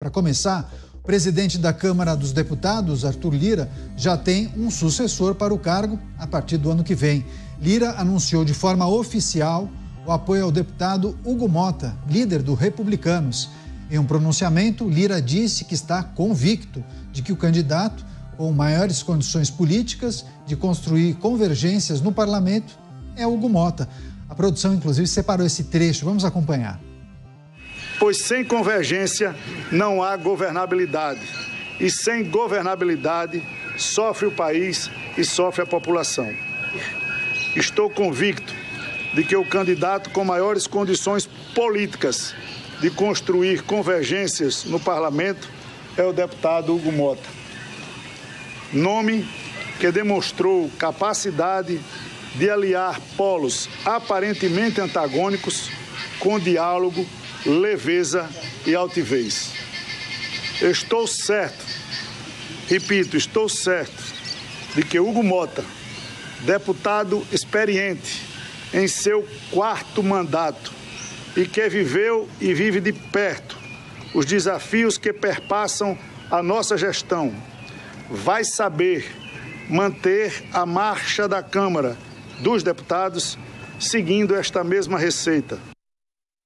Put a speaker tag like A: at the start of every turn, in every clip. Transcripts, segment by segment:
A: Para começar, o presidente da Câmara dos Deputados, Arthur Lira, já tem um sucessor para o cargo a partir do ano que vem. Lira anunciou de forma oficial o apoio ao deputado Hugo Mota, líder do Republicanos. Em um pronunciamento, Lira disse que está convicto de que o candidato com maiores condições políticas de construir convergências no parlamento é Hugo Mota. A produção, inclusive, separou esse trecho. Vamos acompanhar.
B: Pois sem convergência não há governabilidade. E sem governabilidade sofre o país e sofre a população. Estou convicto de que o candidato com maiores condições políticas de construir convergências no parlamento é o deputado Hugo Mota. Nome que demonstrou capacidade de aliar polos aparentemente antagônicos com diálogo, leveza e altivez. Estou certo, repito, estou certo de que Hugo Mota, deputado experiente em seu 4º mandato e que viveu e vive de perto os desafios que perpassam a nossa gestão, vai saber manter a marcha da Câmara dos Deputados seguindo esta mesma receita.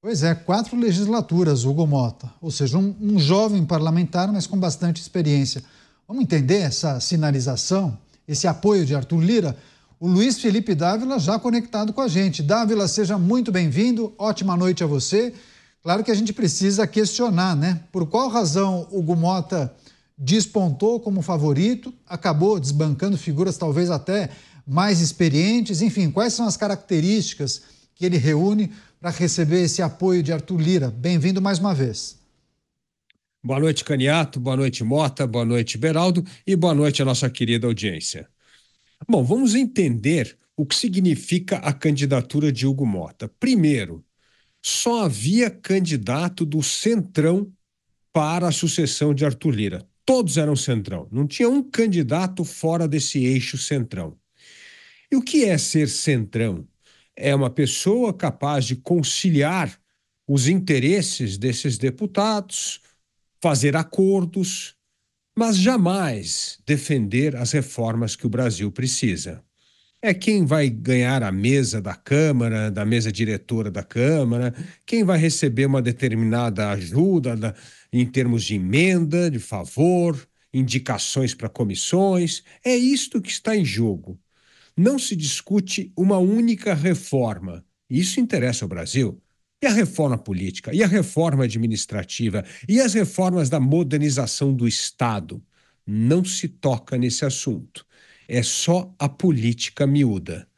A: Pois é, 4 legislaturas, Hugo Mota, ou seja, um jovem parlamentar, mas com bastante experiência. Vamos entender essa sinalização, esse apoio de Arthur Lira? O Luiz Felipe Dávila já conectado com a gente. Dávila, seja muito bem-vindo, ótima noite a você. Claro que a gente precisa questionar, né? Por qual razão Hugo Mota despontou como favorito, acabou desbancando figuras talvez até mais experientes, enfim, quais são as características que ele reúne para receber esse apoio de Arthur Lira? Bem-vindo mais uma vez.
C: Boa noite, Caniato, boa noite, Mota, boa noite, Beraldo, e boa noite à nossa querida audiência. Bom, vamos entender o que significa a candidatura de Hugo Mota. Primeiro, só havia candidato do Centrão para a sucessão de Arthur Lira. Todos eram Centrão, não tinha um candidato fora desse eixo Centrão. E o que é ser Centrão? É uma pessoa capaz de conciliar os interesses desses deputados, fazer acordos, mas jamais defender as reformas que o Brasil precisa. É quem vai ganhar a mesa da Câmara, da mesa diretora da Câmara, quem vai receber uma determinada ajuda em termos de emenda, de favor, indicações para comissões. É isto que está em jogo. Não se discute uma única reforma. Isso interessa ao Brasil. E a reforma política, e a reforma administrativa, e as reformas da modernização do Estado. Não se toca nesse assunto. É só a política miúda.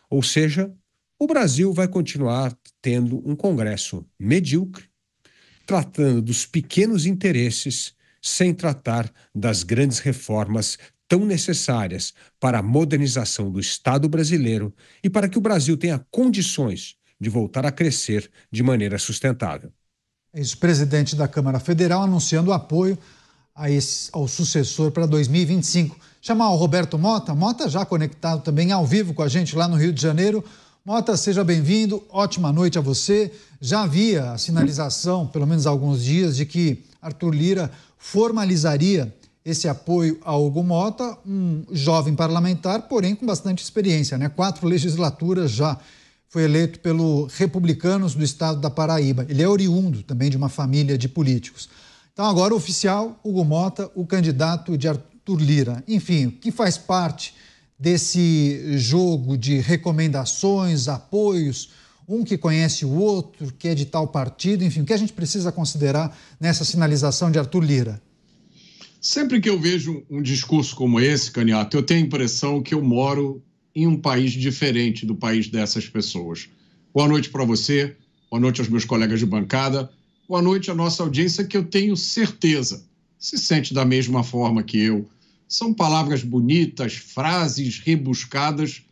C: Ou seja, o Brasil vai continuar tendo um Congresso medíocre, tratando dos pequenos interesses, sem tratar das grandes reformas tão necessárias para a modernização do Estado brasileiro e para que o Brasil tenha condições de voltar a crescer de maneira sustentável.
A: O presidente da Câmara Federal anunciando o apoio ao sucessor para 2025. Chamar o Roberto Mota. Mota já conectado também ao vivo com a gente lá no Rio de Janeiro. Mota, seja bem-vindo, ótima noite a você. Já havia a sinalização, pelo menos há alguns dias, de que Arthur Lira formalizaria esse apoio a Hugo Mota, um jovem parlamentar, porém com bastante experiência, né? 4 legislaturas já. Foi eleito pelo Republicanos do estado da Paraíba. Ele é oriundo também de uma família de políticos. Então agora oficial, Hugo Mota, o candidato de Arthur Lira. Enfim, o que faz parte desse jogo de recomendações, apoios, um que conhece o outro, que é de tal partido, enfim, o que a gente precisa considerar nessa sinalização de Arthur Lira?
D: Sempre que eu vejo um discurso como esse, Caniato, eu tenho a impressão que eu moro em um país diferente do país dessas pessoas. Boa noite para você, boa noite aos meus colegas de bancada, boa noite à nossa audiência, que eu tenho certeza se sente da mesma forma que eu. São palavras bonitas, frases rebuscadas,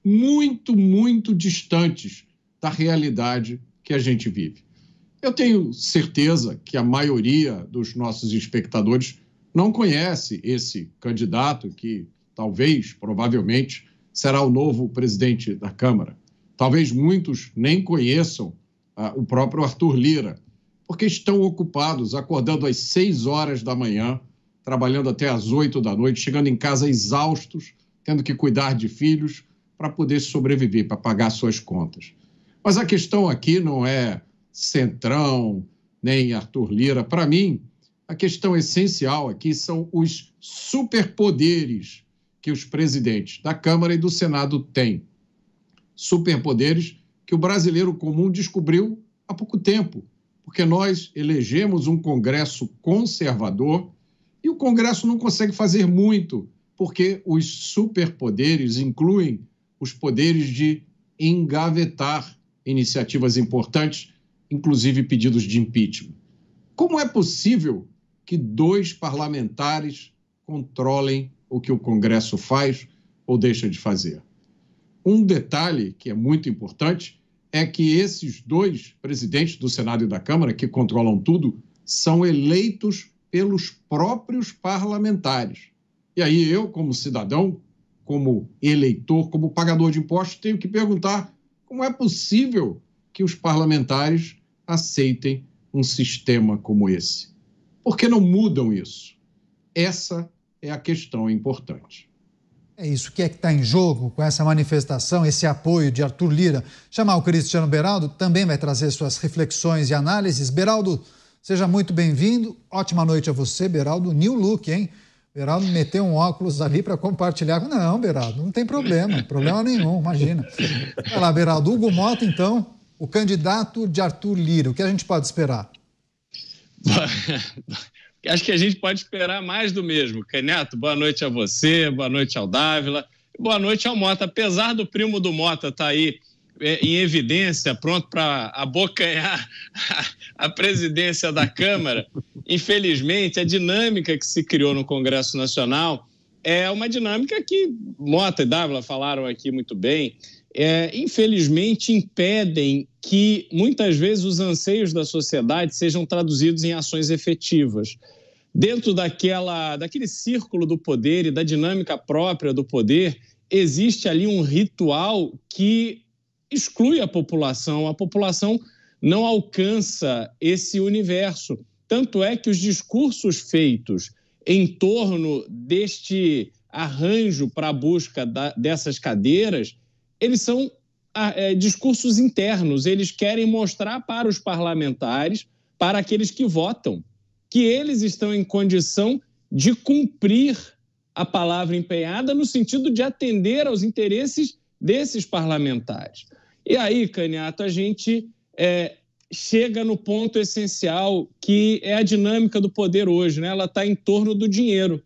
D: muito, muito distantes da realidade que a gente vive. Eu tenho certeza que a maioria dos nossos espectadores não conhece esse candidato que talvez, provavelmente, será o novo presidente da Câmara. Talvez muitos nem conheçam o próprio Arthur Lira, porque estão ocupados, acordando às 6 horas da manhã, trabalhando até às 8 da noite, chegando em casa exaustos, tendo que cuidar de filhos para poder sobreviver, para pagar suas contas. Mas a questão aqui não é Centrão, nem Arthur Lira. Para mim, a questão essencial aqui são os superpoderes que os presidentes da Câmara e do Senado têm. Superpoderes que o brasileiro comum descobriu há pouco tempo, porque nós elegemos um Congresso conservador e o Congresso não consegue fazer muito, porque os superpoderes incluem os poderes de engavetar iniciativas importantes, inclusive pedidos de impeachment. Como é possível que 2 parlamentares controlem o que o Congresso faz ou deixa de fazer? Um detalhe que é muito importante é que esses 2 presidentes do Senado e da Câmara, que controlam tudo, são eleitos pelos próprios parlamentares. E aí eu, como cidadão, como eleitor, como pagador de impostos, tenho que perguntar como é possível que os parlamentares aceitem um sistema como esse. Por que não mudam isso? Essa é a questão importante.
A: É isso que está em jogo com essa manifestação, esse apoio de Arthur Lira. Chamar o Cristiano Beraldo, também vai trazer suas reflexões e análises. Beraldo, seja muito bem-vindo. Ótima noite a você, Beraldo. New look, hein? Beraldo meteu um óculos ali para compartilhar. Não, Beraldo, não tem problema nenhum, imagina. Vai lá, Beraldo. Hugo Mota, então, o candidato de Arthur Lira. O que a gente pode esperar?
E: Acho que a gente pode esperar mais do mesmo. Canhoto, boa noite a você, boa noite ao Dávila, boa noite ao Mota. Apesar do primo do Mota estar aí em evidência, pronto para abocanhar a presidência da Câmara, infelizmente, a dinâmica que se criou no Congresso Nacional é uma dinâmica que Mota e Dávila falaram aqui muito bem, infelizmente impedem que muitas vezes os anseios da sociedade sejam traduzidos em ações efetivas. Dentro daquele círculo do poder e da dinâmica própria do poder, existe ali um ritual que exclui a população não alcança esse universo. Tanto é que os discursos feitos em torno deste arranjo para a busca dessas cadeiras, eles são discursos internos. Eles querem mostrar para os parlamentares, para aqueles que votam, que eles estão em condição de cumprir a palavra empenhada no sentido de atender aos interesses desses parlamentares. E aí, Canhoto, a gente chega no ponto essencial, que é a dinâmica do poder hoje, né? Ela está em torno do dinheiro.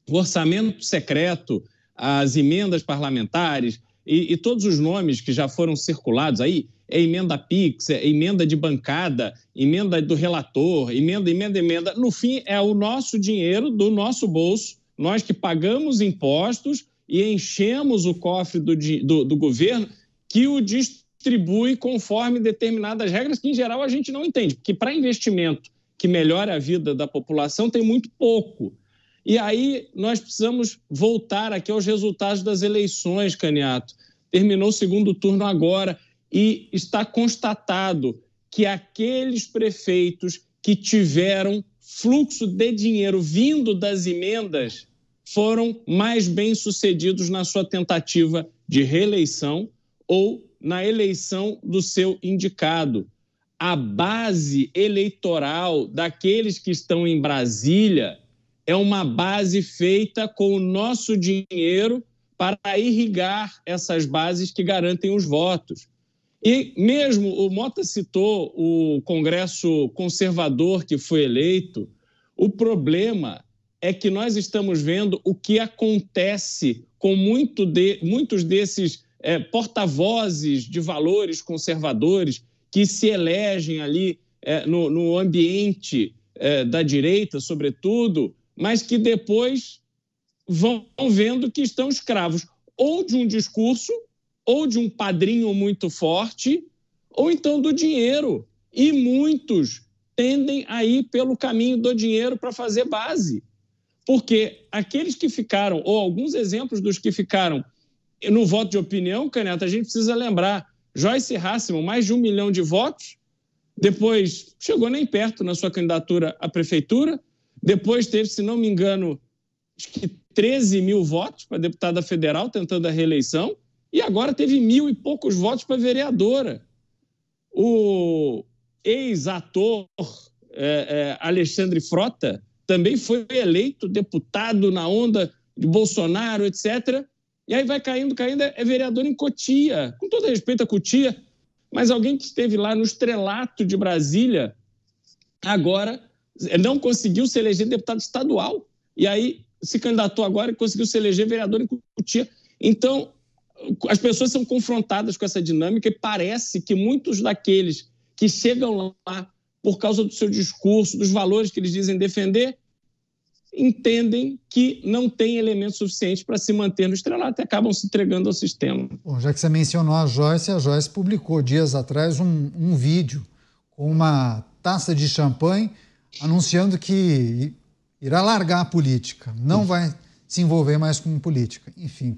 E: O orçamento secreto, as emendas parlamentares e todos os nomes que já foram circulados aí, emenda PIX, emenda de bancada, emenda do relator, emenda. No fim, é o nosso dinheiro do nosso bolso, nós que pagamos impostos e enchemos o cofre do governo, que o distribui conforme determinadas regras que, em geral, a gente não entende. Porque para investimento que melhora a vida da população, tem muito pouco. E aí nós precisamos voltar aqui aos resultados das eleições, Canhoto. Terminou o segundo turno agora e está constatado que aqueles prefeitos que tiveram fluxo de dinheiro vindo das emendas foram mais bem-sucedidos na sua tentativa de reeleição ou na eleição do seu indicado. A base eleitoral daqueles que estão em Brasília é uma base feita com o nosso dinheiro para irrigar essas bases que garantem os votos. E mesmo o Mota citou o Congresso conservador que foi eleito, o problema é que nós estamos vendo o que acontece com muitos desses porta-vozes de valores conservadores que se elegem ali no ambiente da direita, sobretudo, mas que depois vão vendo que estão escravos ou de um discurso, ou de um padrinho muito forte, ou então do dinheiro. E muitos tendem a ir pelo caminho do dinheiro para fazer base. Porque aqueles que ficaram, ou alguns exemplos dos que ficaram no voto de opinião, Canhoto, a gente precisa lembrar, Joyce Hasselmann, mais de 1 milhão de votos, depois chegou nem perto na sua candidatura à prefeitura, depois teve, se não me engano, acho que 13 mil votos para deputada federal tentando a reeleição, e agora teve 1.000 e poucos votos para vereadora. O ex-ator Alexandre Frota também foi eleito deputado na onda de Bolsonaro, etc. E aí vai caindo, é vereador em Cotia. Com todo respeito a Cotia, mas alguém que esteve lá no estrelato de Brasília, agora não conseguiu se eleger deputado estadual. E aí se candidatou agora e conseguiu se eleger vereador em Cotia. Então, as pessoas são confrontadas com essa dinâmica e parece que muitos daqueles que chegam lá por causa do seu discurso, dos valores que eles dizem defender, entendem que não tem elementos suficientes para se manter no estrelato e acabam se entregando ao sistema.
A: Bom, já que você mencionou a Joyce publicou dias atrás um vídeo com uma taça de champanhe anunciando que irá largar a política, não vai se envolver mais com política. Enfim,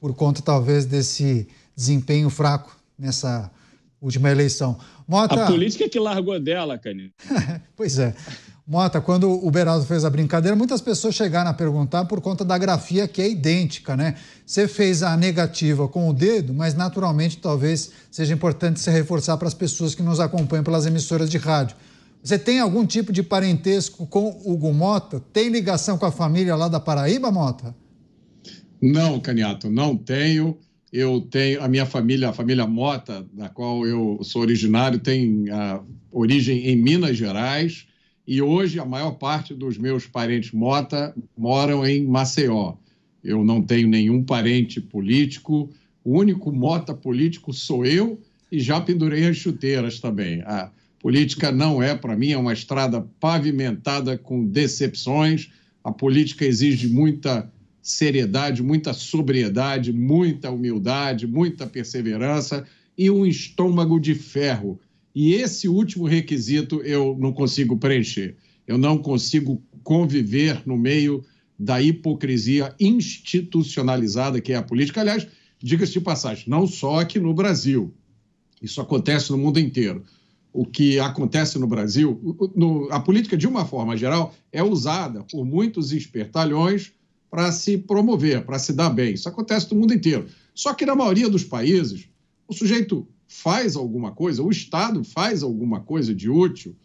A: por conta talvez desse desempenho fraco nessa última eleição. Mota...
E: A política que largou dela, Canito.
A: Pois é. Mota, quando o Beraldo fez a brincadeira, muitas pessoas chegaram a perguntar por conta da grafia que é idêntica, né? Você fez a negativa com o dedo, mas naturalmente talvez seja importante se reforçar para as pessoas que nos acompanham pelas emissoras de rádio. Você tem algum tipo de parentesco com Hugo Mota? Tem ligação com a família lá da Paraíba, Mota?
D: Não, Caniato, não tenho. Eu tenho a minha família, a família Mota, da qual eu sou originário, tem a origem em Minas Gerais. E hoje a maior parte dos meus parentes Mota moram em Maceió. Eu não tenho nenhum parente político. O único Mota político sou eu e já pendurei as chuteiras também. A política não é, para mim, é uma estrada pavimentada com decepções. A política exige muita seriedade, muita sobriedade, muita humildade, muita perseverança e um estômago de ferro. E esse último requisito eu não consigo preencher. Eu não consigo conviver no meio da hipocrisia institucionalizada que é a política. Aliás, diga-se de passagem, não só aqui no Brasil. Isso acontece no mundo inteiro. O que acontece no Brasil, a política, de uma forma geral, é usada por muitos espertalhões para se promover, para se dar bem. Isso acontece no mundo inteiro. Só que na maioria dos países, o sujeito faz alguma coisa, o Estado faz alguma coisa de útil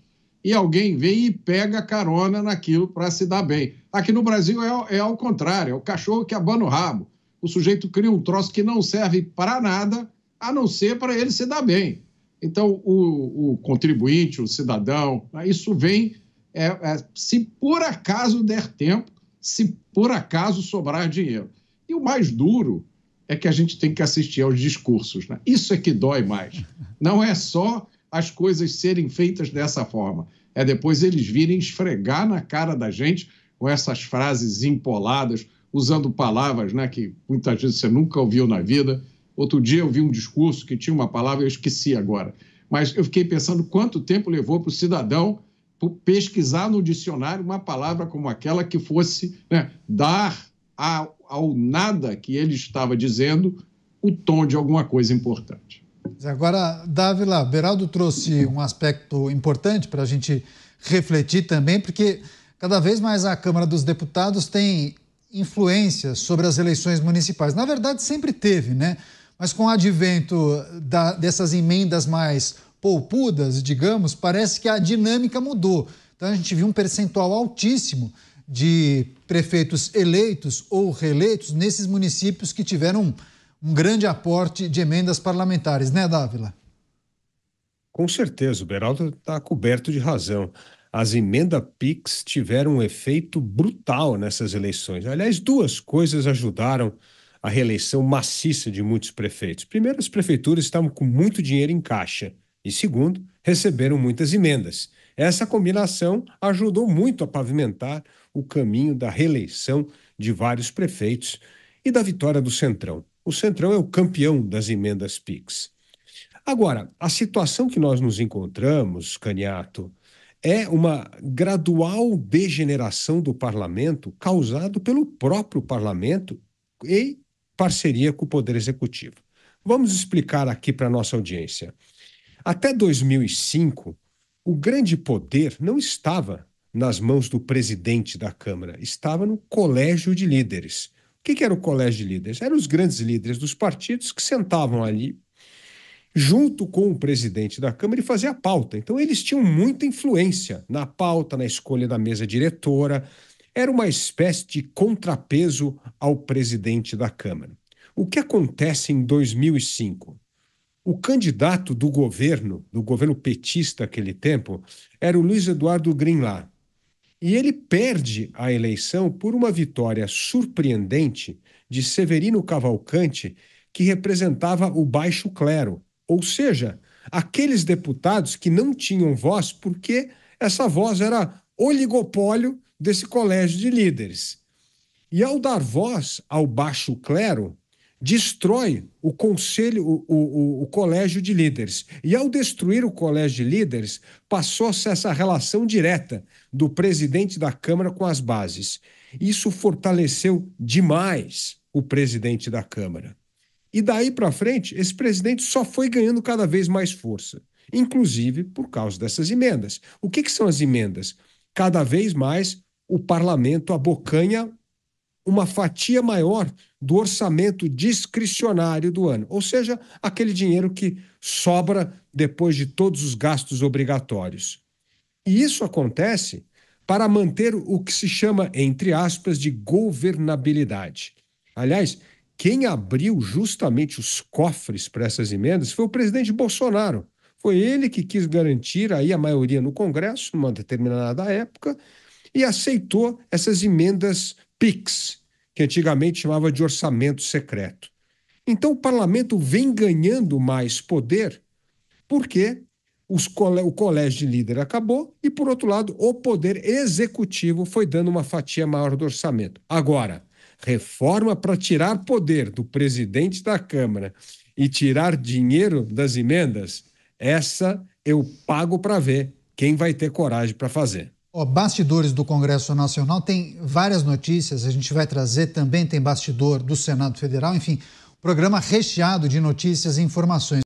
D: e alguém vem e pega carona naquilo para se dar bem. Aqui no Brasil é ao contrário, é o cachorro que abana o rabo. O sujeito cria um troço que não serve para nada, a não ser para ele se dar bem. Então, o contribuinte, o cidadão, isso vem, se por acaso der tempo, se por acaso sobrar dinheiro. E o mais duro é que a gente tem que assistir aos discursos, né? Isso é que dói mais. Não é só as coisas serem feitas dessa forma, é depois eles virem esfregar na cara da gente com essas frases empoladas, usando palavras, né, que muitas vezes você nunca ouviu na vida. Outro dia eu vi um discurso que tinha uma palavra, eu esqueci agora, mas eu fiquei pensando quanto tempo levou para o cidadão pesquisar no dicionário uma palavra como aquela que fosse, né, dar ao nada que ele estava dizendo o tom de alguma coisa importante.
A: Agora, Dávila, Beraldo trouxe um aspecto importante para a gente refletir também, porque cada vez mais a Câmara dos Deputados tem influência sobre as eleições municipais. Na verdade, sempre teve, né? Mas com o advento dessas emendas mais poupudas, digamos, parece que a dinâmica mudou. Então, a gente viu um percentual altíssimo de prefeitos eleitos ou reeleitos nesses municípios que tiveram um grande aporte de emendas parlamentares, né, Dávila?
C: Com certeza, o Beraldo está coberto de razão. As emendas PIX tiveram um efeito brutal nessas eleições. Aliás, duas coisas ajudaram a reeleição maciça de muitos prefeitos. Primeiro, as prefeituras estavam com muito dinheiro em caixa. E segundo, receberam muitas emendas. Essa combinação ajudou muito a pavimentar o caminho da reeleição de vários prefeitos e da vitória do Centrão. O Centrão é o campeão das emendas PIX. Agora, a situação que nós nos encontramos, Caniato, é uma gradual degeneração do parlamento causado pelo próprio parlamento em parceria com o Poder Executivo. Vamos explicar aqui para a nossa audiência. Até 2005, o grande poder não estava nas mãos do presidente da Câmara, estava no colégio de líderes. O que era o colégio de líderes? Eram os grandes líderes dos partidos que sentavam ali junto com o presidente da Câmara e faziam a pauta. Então, eles tinham muita influência na pauta, na escolha da mesa diretora. Era uma espécie de contrapeso ao presidente da Câmara. O que acontece em 2005? O candidato do governo petista naquele tempo, era o Luiz Eduardo Greenlat. E ele perde a eleição por uma vitória surpreendente de Severino Cavalcante, que representava o baixo clero, ou seja, aqueles deputados que não tinham voz porque essa voz era oligopólio desse colégio de líderes. E ao dar voz ao baixo clero, destrói o conselho, o colégio de líderes. E ao destruir o colégio de líderes, passou-se essa relação direta do presidente da Câmara com as bases. Isso fortaleceu demais o presidente da Câmara. E daí para frente, esse presidente só foi ganhando cada vez mais força, inclusive por causa dessas emendas. O que são as emendas? Cada vez mais o parlamento abocanha uma fatia maior do orçamento discricionário do ano, ou seja, aquele dinheiro que sobra depois de todos os gastos obrigatórios. E isso acontece para manter o que se chama, entre aspas, de governabilidade. Aliás, quem abriu justamente os cofres para essas emendas foi o presidente Bolsonaro. Foi ele que quis garantir aí a maioria no Congresso, numa determinada época, e aceitou essas emendas PIX, que antigamente chamava de orçamento secreto. Então o parlamento vem ganhando mais poder porque o colégio de líder acabou e, por outro lado, o poder executivo foi dando uma fatia maior do orçamento. Agora, reforma para tirar poder do presidente da Câmara e tirar dinheiro das emendas, essa eu pago para ver quem vai ter coragem para fazer.
A: Bastidores do Congresso Nacional, tem várias notícias, a gente vai trazer, também tem bastidor do Senado Federal, enfim, programa recheado de notícias e informações.